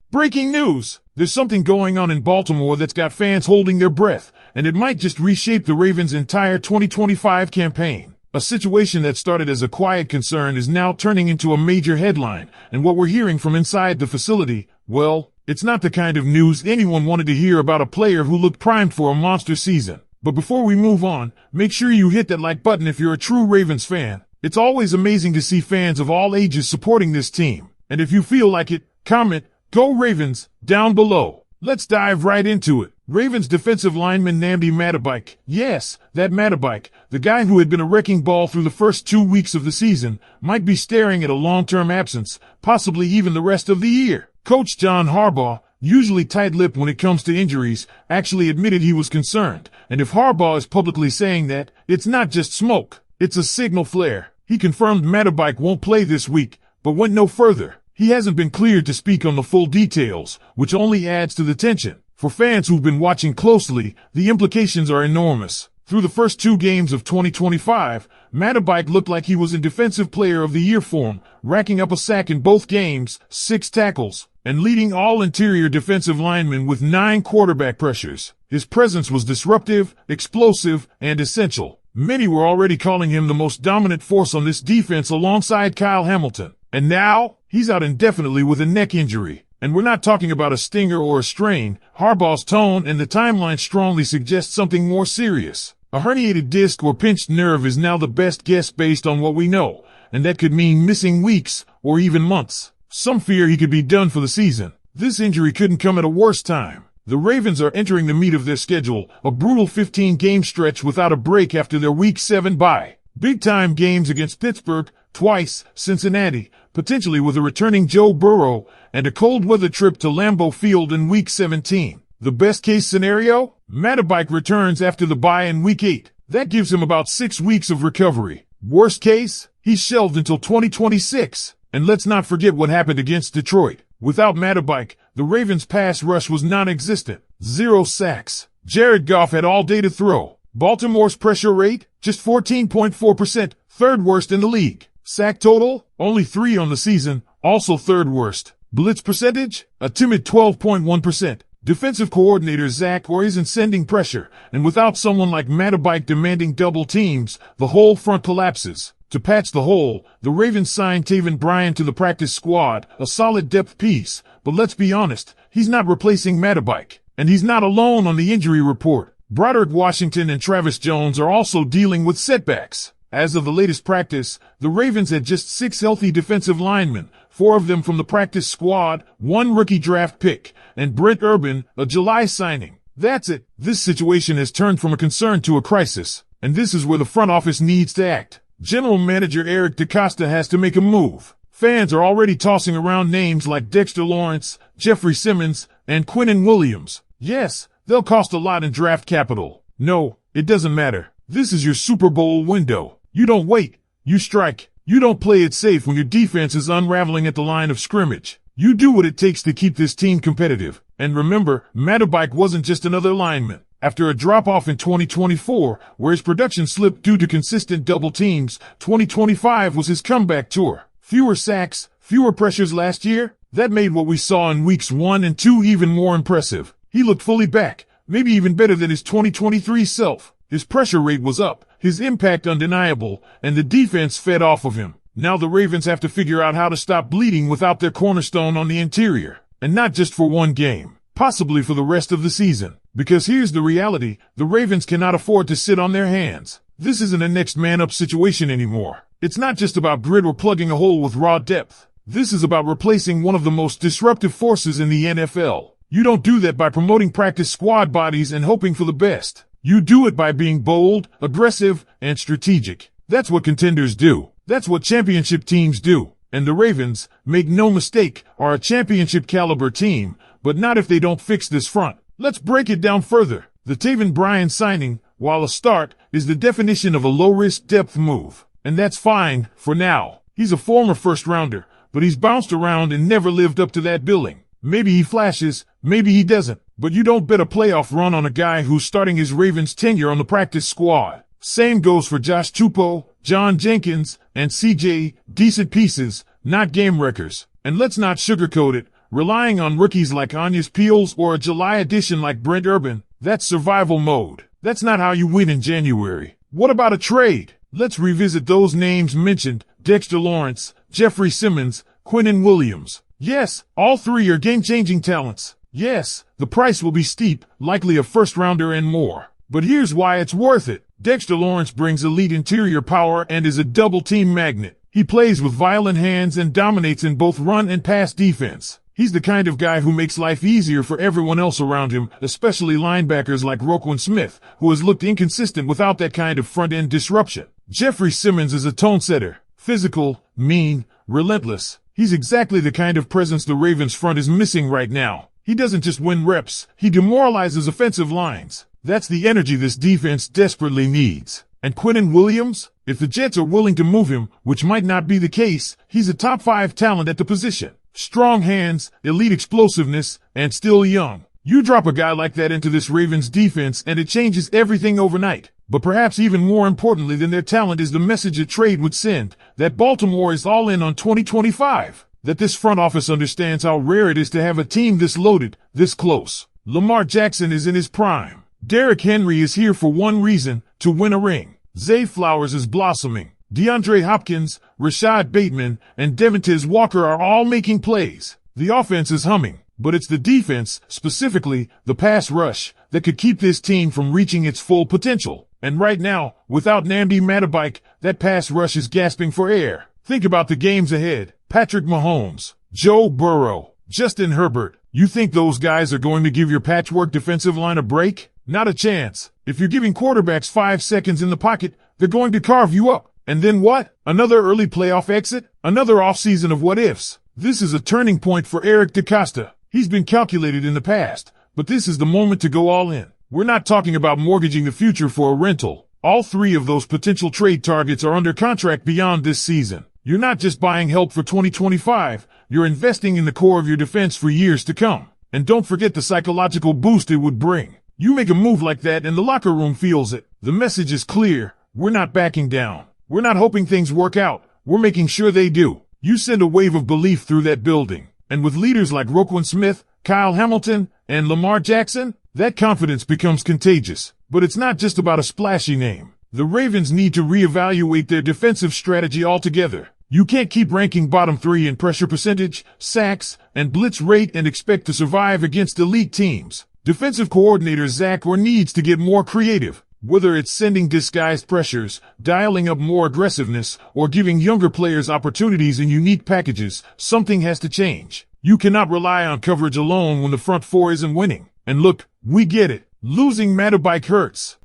Breaking news! There's something going on in Baltimore that's got fans holding their breath, and it might just reshape the Ravens' entire 2025 campaign. A situation that started as a quiet concern is now turning into a major headline, and what we're hearing from inside the facility, well, it's not the kind of news anyone wanted to hear about a player who looked primed for a monster season. But before we move on, make sure you hit that like button if you're a true Ravens fan. It's always amazing to see fans of all ages supporting this team. And if you feel like it, comment, "Go Ravens," down below. Let's dive right into it. Ravens defensive lineman Nnamdi Madubuike. Yes, that Madubuike, the guy who had been a wrecking ball through the first 2 weeks of the season, might be staring at a long-term absence, possibly even the rest of the year. Coach John Harbaugh, usually tight-lipped when it comes to injuries, actually admitted he was concerned. And if Harbaugh is publicly saying that, it's not just smoke, it's a signal flare. He confirmed Madubuike won't play this week, but went no further. He hasn't been cleared to speak on the full details, which only adds to the tension. For fans who've been watching closely, the implications are enormous. Through the first 2 games of 2025, Madubuike looked like he was in Defensive Player of the Year form, racking up a sack in both games, 6 tackles, and leading all interior defensive linemen with 9 quarterback pressures. His presence was disruptive, explosive, and essential. Many were already calling him the most dominant force on this defense alongside Kyle Hamilton. And now, he's out indefinitely with a neck injury. And we're not talking about a stinger or a strain. Harbaugh's tone and the timeline strongly suggest something more serious. A herniated disc or pinched nerve is now the best guess based on what we know, and that could mean missing weeks or even months. Some fear he could be done for the season. This injury couldn't come at a worse time. The Ravens are entering the meat of their schedule, a brutal 15-game stretch without a break after their Week 7 bye. Big-time games against Pittsburgh, twice, Cincinnati, potentially with a returning Joe Burrow, and a cold-weather trip to Lambeau Field in Week 17. The best-case scenario? Madubuike returns after the bye in Week 8. That gives him about 6 weeks of recovery. Worst case? He's shelved until 2026. And let's not forget what happened against Detroit. Without Madubuike, the Ravens' pass rush was non-existent. 0 sacks. Jared Goff had all day to throw. Baltimore's pressure rate? Just 14.4%, third worst in the league. Sack total? Only 3 on the season, also third worst. Blitz percentage? A timid 12.1%. Defensive coordinator Zach Orr isn't sending pressure, and without someone like Madubuike demanding double teams, the whole front collapses. To patch the hole, the Ravens signed Taven Bryan to the practice squad, a solid depth piece, but let's be honest, he's not replacing Madubuike. And he's not alone on the injury report. Broderick Washington and Travis Jones are also dealing with setbacks. As of the latest practice, the Ravens had just 6 healthy defensive linemen, 4 of them from the practice squad, 1 rookie draft pick, and Brent Urban, a July signing. That's it. This situation has turned from a concern to a crisis, and this is where the front office needs to act. General Manager Eric DeCosta has to make a move. Fans are already tossing around names like Dexter Lawrence, Jeffrey Simmons, and Quinnen Williams. Yes, they'll cost a lot in draft capital. No, it doesn't matter. This is your Super Bowl window. You don't wait. You strike. You don't play it safe when your defense is unraveling at the line of scrimmage. You do what it takes to keep this team competitive. And remember, Madubuike wasn't just another lineman. After a drop-off in 2024, where his production slipped due to consistent double teams, 2025 was his comeback tour. Fewer sacks, fewer pressures last year. That made what we saw in weeks 1 and 2 even more impressive. He looked fully back, maybe even better than his 2023 self. His pressure rate was up, his impact undeniable, and the defense fed off of him. Now the Ravens have to figure out how to stop bleeding without their cornerstone on the interior. And not just for one game, possibly for the rest of the season. Because here's the reality, the Ravens cannot afford to sit on their hands. This isn't a next man up situation anymore. It's not just about grit or plugging a hole with raw depth. This is about replacing one of the most disruptive forces in the NFL. You don't do that by promoting practice squad bodies and hoping for the best. You do it by being bold, aggressive, and strategic. That's what contenders do. That's what championship teams do. And the Ravens, make no mistake, are a championship caliber team, but not if they don't fix this front. Let's break it down further. The Taven Bryan signing, while a start, is the definition of a low-risk depth move. And that's fine, for now. He's a former first-rounder, but he's bounced around and never lived up to that billing. Maybe he flashes, maybe he doesn't, but you don't bet a playoff run on a guy who's starting his Ravens tenure on the practice squad. Same goes for Josh Tupou, John Jenkins, and CJ, decent pieces, not game wreckers. And let's not sugarcoat it, relying on rookies like Anyas Peels or a July addition like Brent Urban, that's survival mode. That's not how you win in January. What about a trade? Let's revisit those names mentioned: Dexter Lawrence, Jeffrey Simmons, Quinnen Williams. Yes, all three are game-changing talents. Yes, the price will be steep, likely a first-rounder and more. But here's why it's worth it. Dexter Lawrence brings elite interior power and is a double-team magnet. He plays with violent hands and dominates in both run and pass defense. He's the kind of guy who makes life easier for everyone else around him, especially linebackers like Roquan Smith, who has looked inconsistent without that kind of front-end disruption. Jeffrey Simmons is a tone setter. Physical, mean, relentless. He's exactly the kind of presence the Ravens front is missing right now. He doesn't just win reps, he demoralizes offensive lines. That's the energy this defense desperately needs. And Quinnen Williams? If the Jets are willing to move him, which might not be the case, he's a top 5 talent at the position. Strong hands, elite explosiveness, and still young. You drop a guy like that into this Ravens defense and it changes everything overnight. But perhaps even more importantly than their talent is the message a trade would send, that Baltimore is all in on 2025. That this front office understands how rare it is to have a team this loaded, this close. Lamar Jackson is in his prime. Derrick Henry is here for one reason, to win a ring. Zay Flowers is blossoming. DeAndre Hopkins, Rashad Bateman, and Devontae Walker are all making plays. The offense is humming, but it's the defense, specifically the pass rush, that could keep this team from reaching its full potential. And right now, without Nnamdi Madubuike, that pass rush is gasping for air. Think about the games ahead. Patrick Mahomes, Joe Burrow, Justin Herbert. You think those guys are going to give your patchwork defensive line a break? Not a chance. If you're giving quarterbacks 5 seconds in the pocket, they're going to carve you up. And then what? Another early playoff exit? Another offseason of what-ifs? This is a turning point for Eric DeCosta. He's been calculated in the past, but this is the moment to go all in. We're not talking about mortgaging the future for a rental. All 3 of those potential trade targets are under contract beyond this season. You're not just buying help for 2025, you're investing in the core of your defense for years to come. And don't forget the psychological boost it would bring. You make a move like that and the locker room feels it. The message is clear. We're not backing down. We're not hoping things work out. We're making sure they do. You send a wave of belief through that building. And with leaders like Roquan Smith, Kyle Hamilton, and Lamar Jackson, that confidence becomes contagious. But it's not just about a splashy name. The Ravens need to reevaluate their defensive strategy altogether. You can't keep ranking bottom 3 in pressure percentage, sacks, and blitz rate and expect to survive against elite teams. Defensive coordinator Zach Orr needs to get more creative. Whether it's sending disguised pressures, dialing up more aggressiveness, or giving younger players opportunities in unique packages, something has to change. You cannot rely on coverage alone when the front 4 isn't winning. And look, we get it. Losing Madubuike hurts.